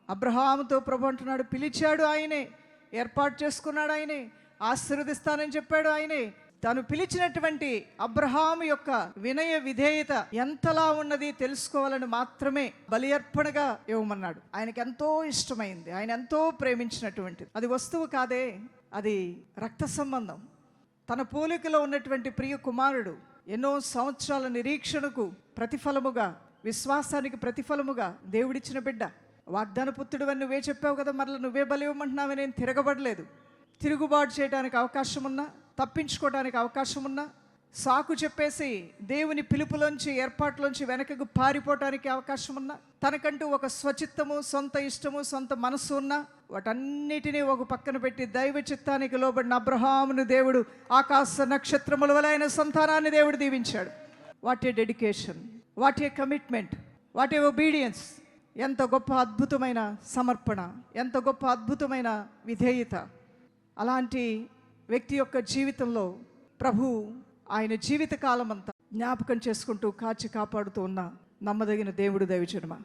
అబ్రహాముతో ప్రభు అంటున్నాడు, పిలిచాడు ఆయనే, ఏర్పాటు చేసుకున్నాడు ఆయనే, ఆశీర్వదిస్తానని చెప్పాడు ఆయనే. తను పిలిచినటువంటి అబ్రహాము యొక్క వినయ విధేయత ఎంతలా ఉన్నది తెలుసుకోవాలని మాత్రమే బలి అర్పణగా ఇవ్వమన్నాడు. ఆయనకి ఎంతో ఇష్టమైంది, ఆయన ఎంతో ప్రేమించినటువంటిది. అది వస్తువు కాదే, అది రక్త సంబంధం. తన పోలికలో ఉన్నటువంటి ప్రియ కుమారుడు, ఎన్నో సంవత్సరాల నిరీక్షణకు ప్రతిఫలముగా, విశ్వాసానికి ప్రతిఫలముగా దేవుడిచ్చిన బిడ్డ. వాగ్దాన పుత్రుడు అని నువ్వే చెప్పావు కదా, మరలా నువ్వే బలి ఇవ్వమంటున్నావే. నేను తిరగబడలేదు. తిరుగుబాటు చేయడానికి అవకాశం ఉన్నా, తప్పించుకోవడానికి అవకాశం ఉన్నా, సాకు చెప్పేసి దేవుని పిలుపులోంచి, ఏర్పాట్లోంచి వెనకకు పారిపోవటానికి అవకాశం ఉన్నా, తనకంటూ ఒక స్వచిత్తము, సొంత ఇష్టము, సొంత మనస్సు ఉన్నా, వాటన్నిటినీ ఒక పక్కన పెట్టి దైవ చిత్తానికి లోబడిన అబ్రహామును దేవుడు ఆకాశ నక్షత్రముల వలె ఆయన సంతానాన్ని దేవుడు దీవించాడు. What a dedication, what a commitment, what a obedience. ఎంత గొప్ప అద్భుతమైన సమర్పణ, ఎంత గొప్ప అద్భుతమైన విధేయత. అలాంటి వ్యక్తి యొక్క జీవితంలో ప్రభు ఆయన జీవిత కాలం అంతా జ్ఞాపకం చేసుకుంటూ కాచి కాపాడుతూ ఉన్న నమ్మదగిన దేవుడు దైవజనమా.